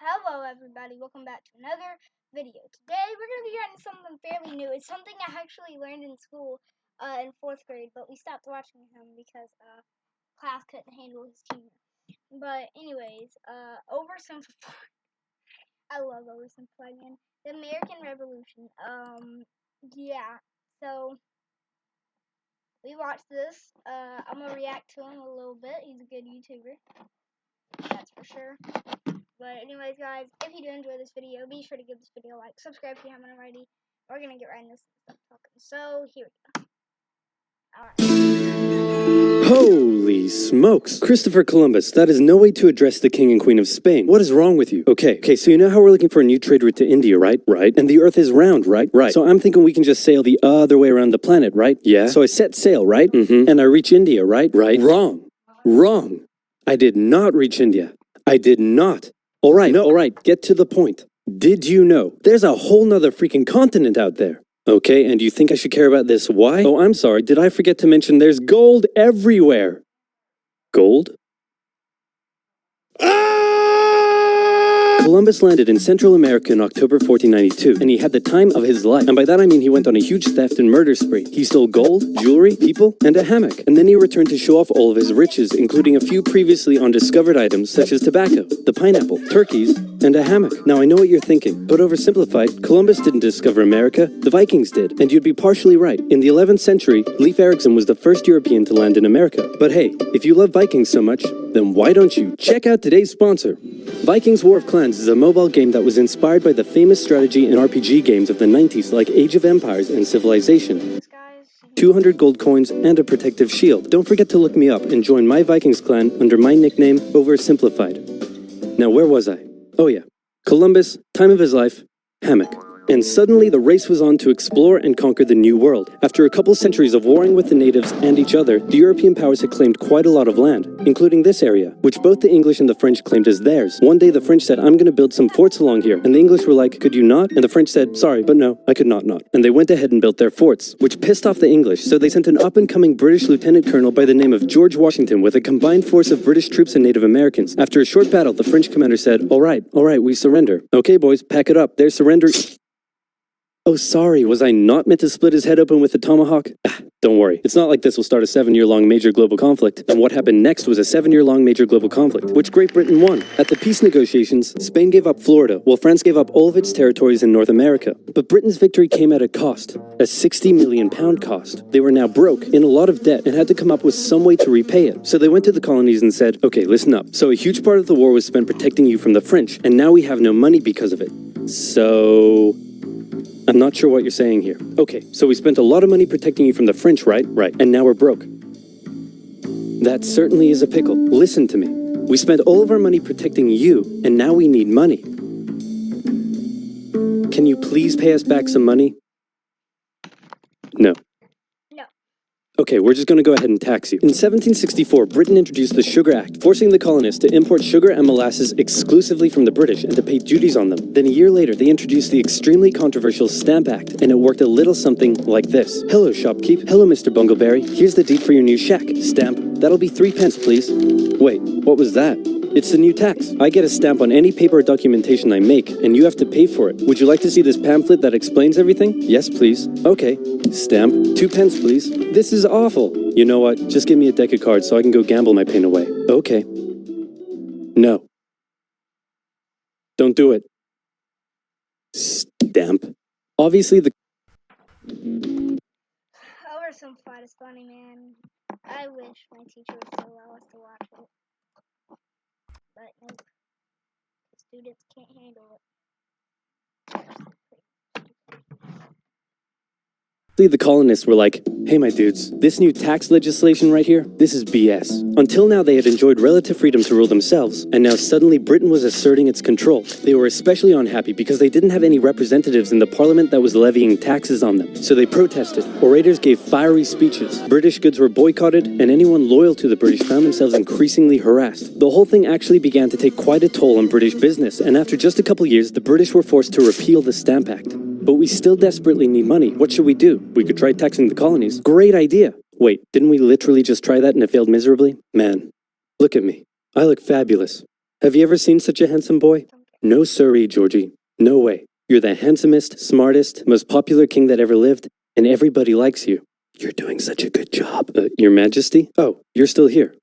Hello everybody, welcome back to another video. Today we're going to be writing something fairly new. It's something I actually learned in school in 4th grade, but we stopped watching him because class couldn't handle his humor. But anyways, OverSumpilifies. I love OverSumpilifies, man. The American Revolution. Yeah, so we watched this. I'm going to react to him a little bit. He's a good YouTuber, that's for sure. But anyways, guys, if you do enjoy this video, be sure to give this video a like, subscribe if you haven't already. We're going to get right into this stuff talking. So, here we go. Alright. Holy smokes. Christopher Columbus, that is no way to address the King and Queen of Spain. What is wrong with you? Okay, so you know how we're looking for a new trade route to India, right? Right. And the Earth is round, right? Right. So I'm thinking we can just sail the other way around the planet, right? Yeah. So I set sail, right? And I reach India, right? Right. Wrong. Wrong. I did not reach India. I did not. All right, get to the point. Did you know there's a whole nother freaking continent out there? Okay, and do you think I should care about this? Why? Oh, I'm sorry, did I forget to mention there's gold everywhere? Gold? Columbus landed in Central America in October 1492, and he had the time of his life. And by that I mean he went on a huge theft and murder spree. He stole gold, jewelry, people, and a hammock. And then he returned to show off all of his riches, including a few previously undiscovered items such as tobacco, the pineapple, turkeys, and a hammock. Now I know what you're thinking, but oversimplified, Columbus didn't discover America, the Vikings did. And you'd be partially right. In the 11th century, Leif Erikson was the first European to land in America. But hey, if you love Vikings so much, then why don't you check out today's sponsor? Vikings War of Clans is a mobile game that was inspired by the famous strategy and RPG games of the 90s like Age of Empires and Civilization. 200 gold coins and a protective shield. Don't forget to look me up and join my Vikings clan under my nickname, OverSumpilifies. Now where was I? Oh yeah, Columbus, time of his life, hammock. And suddenly the race was on to explore and conquer the New World. After a couple centuries of warring with the natives and each other, the European powers had claimed quite a lot of land, including this area, which both the English and the French claimed as theirs. One day the French said, I'm gonna build some forts along here. And the English were like, could you not? And the French said, sorry, but no, I could not. And they went ahead and built their forts, which pissed off the English, so they sent an up-and-coming British lieutenant colonel by the name of George Washington with a combined force of British troops and Native Americans. After a short battle, the French commander said, all right, we surrender. Okay, boys, pack it up. There's surrender. Oh, sorry, was I not meant to split his head open with a tomahawk? Don't worry, it's not like this will start a 7-year-long major global conflict. And what happened next was a 7-year-long major global conflict, which Great Britain won. At the peace negotiations, Spain gave up Florida, while France gave up all of its territories in North America. But Britain's victory came at a cost, a £60 million cost. They were now broke, in a lot of debt, and had to come up with some way to repay it. So they went to the colonies and said, okay, listen up. So a huge part of the war was spent protecting you from the French, and now we have no money because of it. So I'm not sure what you're saying here. Okay, so we spent a lot of money protecting you from the French, right? Right. And now we're broke. That certainly is a pickle. Listen to me. We spent all of our money protecting you, and now we need money. Can you please pay us back some money? No. Okay, we're just going to go ahead and tax you. In 1764, Britain introduced the Sugar Act, forcing the colonists to import sugar and molasses exclusively from the British and to pay duties on them. Then a year later, they introduced the extremely controversial Stamp Act, and it worked a little something like this. Hello, shopkeep. Hello, Mr. Bungleberry. Here's the deed for your new shack. Stamp. That'll be 3 pence, please. Wait, what was that? It's the new tax. I get a stamp on any paper or documentation I make, and you have to pay for it. Would you like to see this pamphlet that explains everything? Yes, please. Okay. Stamp. 2 pence, please. This is awful. You know what? Just give me a deck of cards so I can go gamble my pain away. Okay. No. Don't do it. Stamp. Obviously the... OverSumpilifies is funny, man. I wish my teacher would still allow us to watch it. But nope, the students can't handle it. The colonists were like, hey my dudes, this new tax legislation right here, this is BS. Until now they had enjoyed relative freedom to rule themselves, and now suddenly Britain was asserting its control. They were especially unhappy because they didn't have any representatives in the parliament that was levying taxes on them. So they protested, orators gave fiery speeches, British goods were boycotted, and anyone loyal to the British found themselves increasingly harassed. The whole thing actually began to take quite a toll on British business, and after just a couple years, the British were forced to repeal the Stamp Act. But we still desperately need money. What should we do? We could try taxing the colonies. Great idea. Wait, didn't we literally just try that and it failed miserably? Man, look at me. I look fabulous. Have you ever seen such a handsome boy? No siree, Georgie. No way. You're the handsomest, smartest, most popular king that ever lived, and everybody likes you. You're doing such a good job. Your Majesty? Oh, you're still here.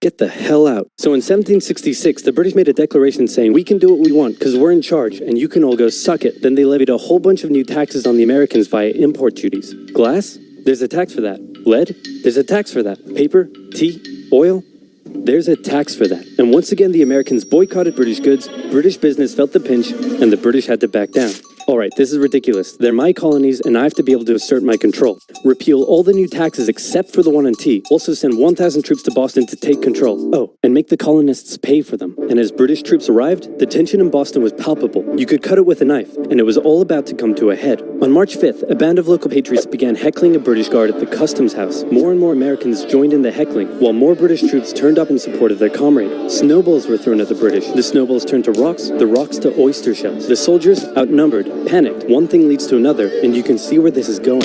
Get the hell out. So in 1766, the British made a declaration saying, we can do what we want because we're in charge and you can all go suck it. Then they levied a whole bunch of new taxes on the Americans via import duties. Glass? There's a tax for that. Lead? There's a tax for that. Paper? Tea? Oil? There's a tax for that. And once again, the Americans boycotted British goods, British business felt the pinch, and the British had to back down. All right, this is ridiculous. They're my colonies, and I have to be able to assert my control. Repeal all the new taxes except for the one on tea. Also send 1,000 troops to Boston to take control. Oh, and make the colonists pay for them. And as British troops arrived, the tension in Boston was palpable. You could cut it with a knife, and it was all about to come to a head. On March 5th, a band of local patriots began heckling a British guard at the customs house. More and more Americans joined in the heckling, while more British troops turned up in support of their comrade. Snowballs were thrown at the British. The snowballs turned to rocks, the rocks to oyster shells. The soldiers, outnumbered, panicked. One thing leads to another, and you can see where this is going.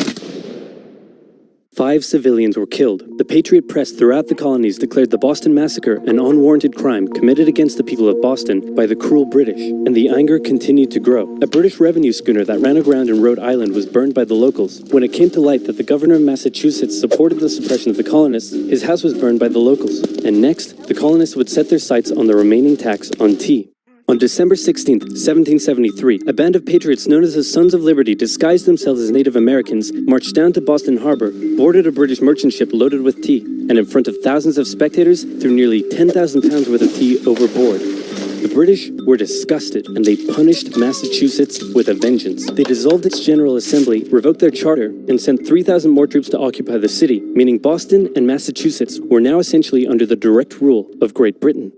5 civilians were killed. The Patriot press throughout the colonies declared the Boston Massacre an unwarranted crime committed against the people of Boston by the cruel British, and the anger continued to grow. A British revenue schooner that ran aground in Rhode Island was burned by the locals. When it came to light that the governor of Massachusetts supported the suppression of the colonists, his house was burned by the locals. And next, the colonists would set their sights on the remaining tax on tea. On December 16, 1773, a band of patriots known as the Sons of Liberty disguised themselves as Native Americans, marched down to Boston Harbor, boarded a British merchant ship loaded with tea, and in front of thousands of spectators threw nearly 10,000 pounds worth of tea overboard. The British were disgusted, and they punished Massachusetts with a vengeance. They dissolved its General Assembly, revoked their charter, and sent 3,000 more troops to occupy the city, meaning Boston and Massachusetts were now essentially under the direct rule of Great Britain.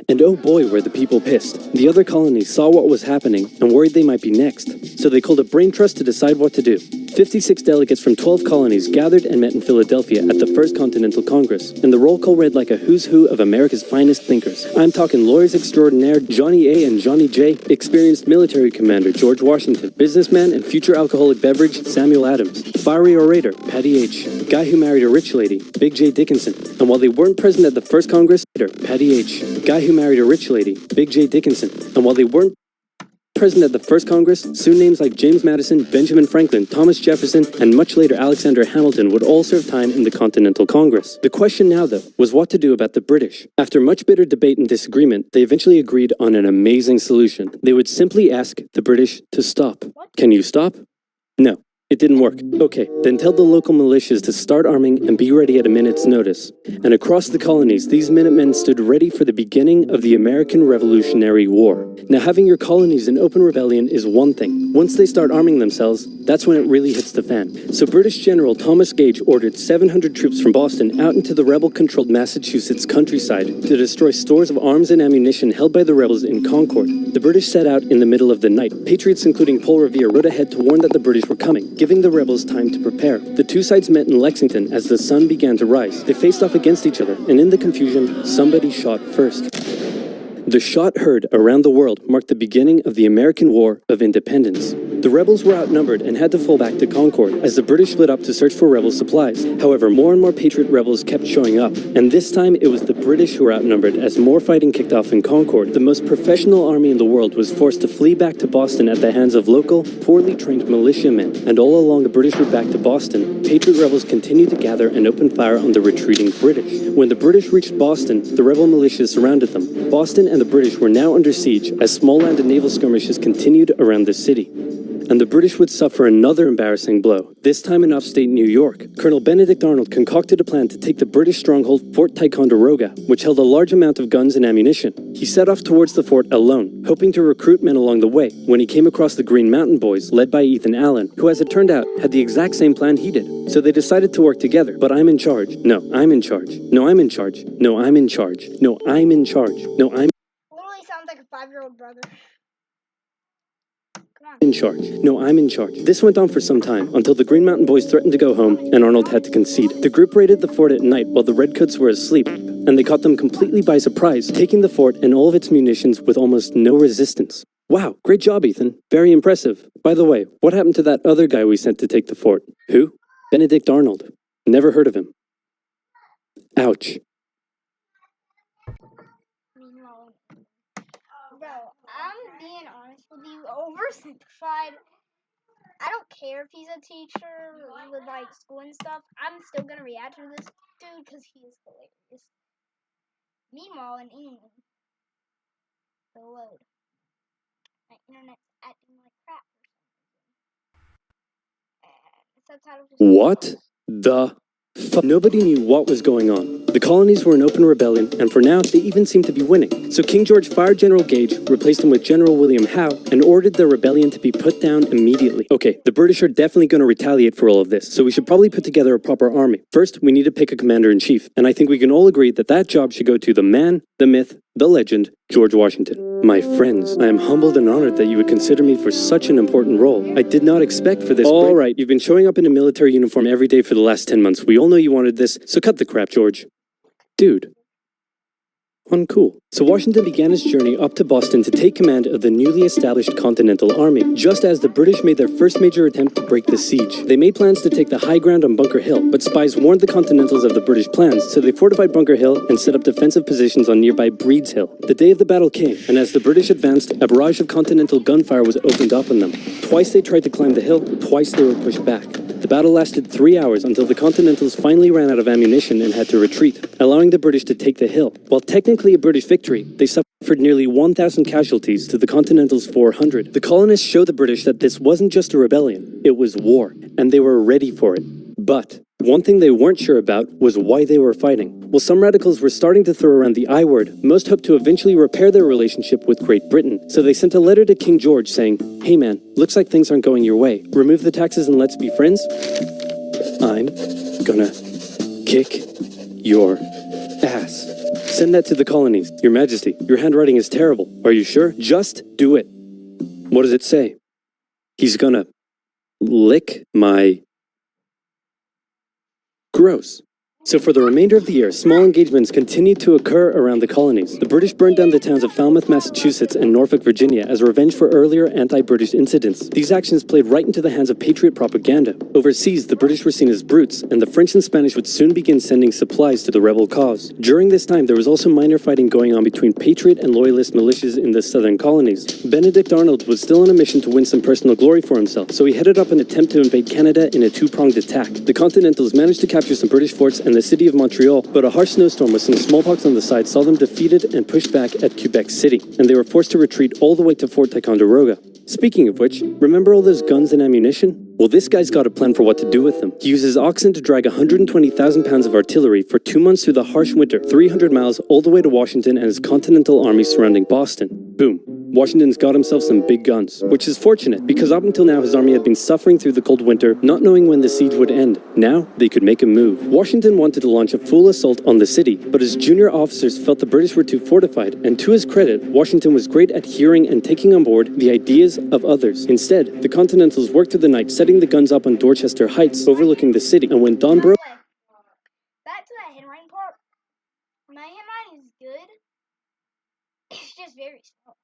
And oh boy, were the people pissed. The other colonies saw what was happening and worried they might be next. So they called a brain trust to decide what to do. 56 delegates from 12 colonies gathered and met in Philadelphia at the First Continental Congress, and the roll call read like a who's who of America's finest thinkers. I'm talking lawyers extraordinaire Johnny A. and Johnny J., experienced military commander George Washington, businessman and future alcoholic beverage Samuel Adams, fiery orator Patty H., guy who married a rich lady Big J. Dickinson, and while they weren't present at the first Congress, Patty H., guy who married a rich lady Big J. Dickinson, and while they weren't present at the first Congress, soon names like James Madison, Benjamin Franklin, Thomas Jefferson, and much later Alexander Hamilton would all serve time in the Continental Congress. The question now, though, was what to do about the British. After much bitter debate and disagreement, they eventually agreed on an amazing solution. They would simply ask the British to stop. Can you stop? No. It didn't work. Okay, then tell the local militias to start arming and be ready at a minute's notice. And across the colonies, these Minutemen stood ready for the beginning of the American Revolutionary War. Now, having your colonies in open rebellion is one thing. Once they start arming themselves, that's when it really hits the fan. So British General Thomas Gage ordered 700 troops from Boston out into the rebel-controlled Massachusetts countryside to destroy stores of arms and ammunition held by the rebels in Concord. The British set out in the middle of the night. Patriots including Paul Revere rode ahead to warn that the British were coming, giving the rebels time to prepare. The two sides met in Lexington as the sun began to rise. They faced off against each other, and in the confusion, somebody shot first. The shot heard around the world marked the beginning of the American War of Independence. The rebels were outnumbered and had to fall back to Concord as the British split up to search for rebel supplies. However, more and more Patriot rebels kept showing up, and this time it was the British who were outnumbered as more fighting kicked off in Concord. The most professional army in the world was forced to flee back to Boston at the hands of local, poorly trained militiamen, and all along the British route back to Boston, Patriot rebels continued to gather and open fire on the retreating British. When the British reached Boston, the rebel militias surrounded them. Boston and the British were now under siege as small land and naval skirmishes continued around the city. And the British would suffer another embarrassing blow, this time in upstate New York. Colonel Benedict Arnold concocted a plan to take the British stronghold Fort Ticonderoga, which held a large amount of guns and ammunition. He set off towards the fort alone, hoping to recruit men along the way, when he came across the Green Mountain Boys, led by Ethan Allen, who, as it turned out, had the exact same plan he did. So they decided to work together. But I'm in charge. No, I'm in charge. No, I'm in charge. No, I'm in charge. No, I'm in charge. No, I'm Literally sounds like a 5-year-old brother. in charge. No, I'm in charge. This went on for some time, until the Green Mountain Boys threatened to go home, and Arnold had to concede. The group raided the fort at night while the Redcoats were asleep, and they caught them completely by surprise, taking the fort and all of its munitions with almost no resistance. Wow, great job, Ethan. Very impressive. By the way, what happened to that other guy we sent to take the fort? Who? Benedict Arnold. Never heard of him. Ouch. Bro, I'm being honest with you. Oversimplified. I don't care if he's a teacher with like school and stuff. I'm still gonna react to this dude because he is hilarious. Meanwhile, in England, the load. My internet's acting like crap for some reason. And the subtitles just What the fuck? Nobody knew what was going on. The colonies were in open rebellion, and for now, they even seemed to be winning. So King George fired General Gage, replaced him with General William Howe, and ordered the rebellion to be put down immediately. Okay, the British are definitely going to retaliate for all of this, so we should probably put together a proper army. First, we need to pick a commander-in-chief, and I think we can all agree that that job should go to the man, the myth, the legend, George Washington. My friends, I am humbled and honored that you would consider me for such an important role. I did not expect for this. All right, you've been showing up in a military uniform every day for the last 10 months. We all know you wanted this, so cut the crap, George. Dude. Uncool. So Washington began his journey up to Boston to take command of the newly established Continental Army, just as the British made their first major attempt to break the siege. They made plans to take the high ground on Bunker Hill, but spies warned the Continentals of the British plans, so they fortified Bunker Hill and set up defensive positions on nearby Breed's Hill. The day of the battle came, and as the British advanced, a barrage of Continental gunfire was opened up on them. Twice they tried to climb the hill, twice they were pushed back. The battle lasted 3 hours until the Continentals finally ran out of ammunition and had to retreat, allowing the British to take the hill. While technically a British victory, they suffered nearly 1,000 casualties to the Continentals' 400. The colonists showed the British that this wasn't just a rebellion, it was war, and they were ready for it. But one thing they weren't sure about was why they were fighting. While some radicals were starting to throw around the I word, most hoped to eventually repair their relationship with Great Britain. So they sent a letter to King George saying, "Hey man, looks like things aren't going your way. Remove the taxes and let's be friends? I'm gonna kick your ass." Send that to the colonies. Your Majesty, your handwriting is terrible. Are you sure? Just do it. What does it say? He's gonna lick my... Gross. So for the remainder of the year, small engagements continued to occur around the colonies. The British burned down the towns of Falmouth, Massachusetts and Norfolk, Virginia as revenge for earlier anti-British incidents. These actions played right into the hands of patriot propaganda. Overseas, the British were seen as brutes, and the French and Spanish would soon begin sending supplies to the rebel cause. During this time, there was also minor fighting going on between patriot and loyalist militias in the southern colonies. Benedict Arnold was still on a mission to win some personal glory for himself, so he headed up an attempt to invade Canada in a two-pronged attack. The Continentals managed to capture some British forts and the city of Montreal, but a harsh snowstorm with some smallpox on the side saw them defeated and pushed back at Quebec City, and they were forced to retreat all the way to Fort Ticonderoga. Speaking of which, remember all those guns and ammunition? Well, this guy's got a plan for what to do with them. He uses oxen to drag 120,000 pounds of artillery for 2 months through the harsh winter, 300 miles all the way to Washington and his Continental Army surrounding Boston. Boom. Washington's got himself some big guns, which is fortunate because up until now his army had been suffering through the cold winter, not knowing when the siege would end. Now, they could make a move. Washington wanted to launch a full assault on the city, but his junior officers felt the British were too fortified, and to his credit, Washington was great at hearing and taking on board the ideas of others. Instead, the Continentals worked through the night setting the guns up on Dorchester Heights, overlooking the city, and when dawn broke... Back to that handwriting part. My handwriting is good. It's just very small.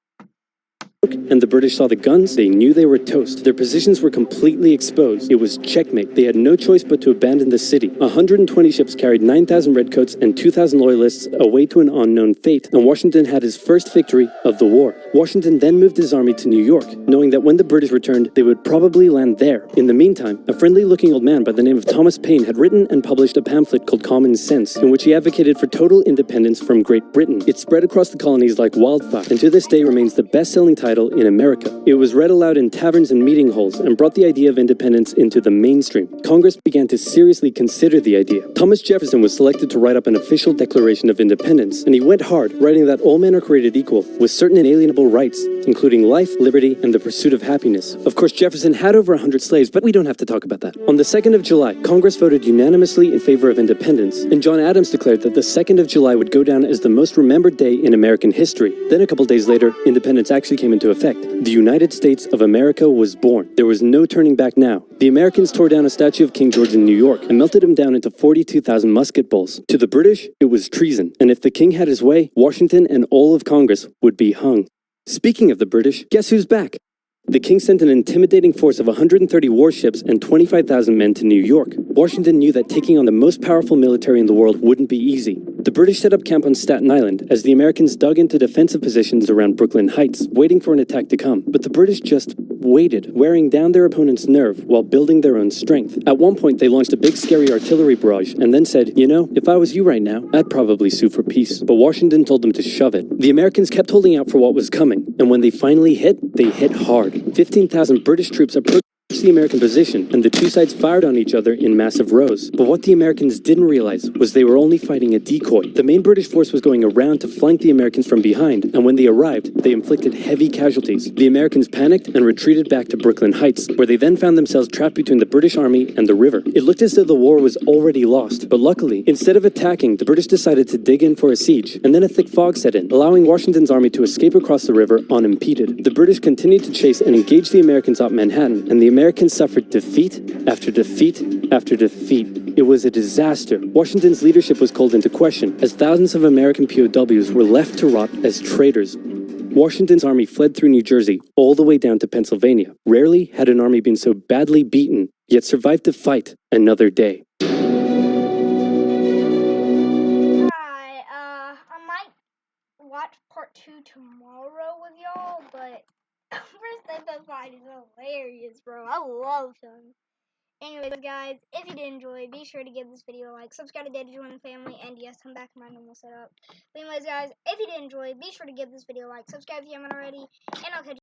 And the British saw the guns, they knew they were toast. Their positions were completely exposed. It was checkmate. They had no choice but to abandon the city. 120 ships carried 9,000 redcoats and 2,000 loyalists away to an unknown fate, and Washington had his first victory of the war. Washington then moved his army to New York, knowing that when the British returned, they would probably land there. In the meantime, a friendly-looking old man by the name of Thomas Paine had written and published a pamphlet called Common Sense, in which he advocated for total independence from Great Britain. It spread across the colonies like wildfire, and to this day remains the best-selling title in America. It was read aloud in taverns and meeting halls and brought the idea of independence into the mainstream. Congress began to seriously consider the idea. Thomas Jefferson was selected to write up an official Declaration of Independence, and he went hard, writing that all men are created equal, with certain inalienable rights, including life, liberty, and the pursuit of happiness. Of course, Jefferson had over 100 slaves, but we don't have to talk about that. On the 2nd of July, Congress voted unanimously in favor of independence, and John Adams declared that the 2nd of July would go down as the most remembered day in American history. Then a couple days later, independence actually came into effect. The United States of America was born. There was no turning back now. The Americans tore down a statue of King George in New York and melted him down into 42,000 musket balls. To the British, it was treason, and if the king had his way, Washington and all of Congress would be hung. Speaking of the British, guess who's back? The king sent an intimidating force of 130 warships and 25,000 men to New York. Washington knew that taking on the most powerful military in the world wouldn't be easy. The British set up camp on Staten Island as the Americans dug into defensive positions around Brooklyn Heights, waiting for an attack to come. But the British just waited, wearing down their opponent's nerve while building their own strength. At one point, they launched a big scary artillery barrage and then said, you know, if I was you right now, I'd probably sue for peace. But Washington told them to shove it. The Americans kept holding out for what was coming, and when they finally hit, they hit hard. 15,000 British troops approached the American position, and the two sides fired on each other in massive rows. But what the Americans didn't realize was they were only fighting a decoy. The main British force was going around to flank the Americans from behind, and when they arrived, they inflicted heavy casualties. The Americans panicked and retreated back to Brooklyn Heights, where they then found themselves trapped between the British army and the river. It looked as though the war was already lost, but luckily, instead of attacking, the British decided to dig in for a siege, and then a thick fog set in, allowing Washington's army to escape across the river unimpeded. The British continued to chase and engage the Americans at Manhattan, and the Americans suffered defeat after defeat after defeat. It was a disaster. Washington's leadership was called into question, as thousands of American POWs were left to rot as traitors. Washington's army fled through New Jersey all the way down to Pennsylvania. Rarely had an army been so badly beaten, yet survived to fight another day. Alright, I might watch part 2 tomorrow with y'all, but OverSumpilifies is hilarious, bro. I love him. Anyways, guys, if you did enjoy, be sure to give this video a like, subscribe to Data Join the Family, and yes, come back to my normal setup. But anyways, guys, if you did enjoy, be sure to give this video a like, subscribe if you haven't already, and I'll catch you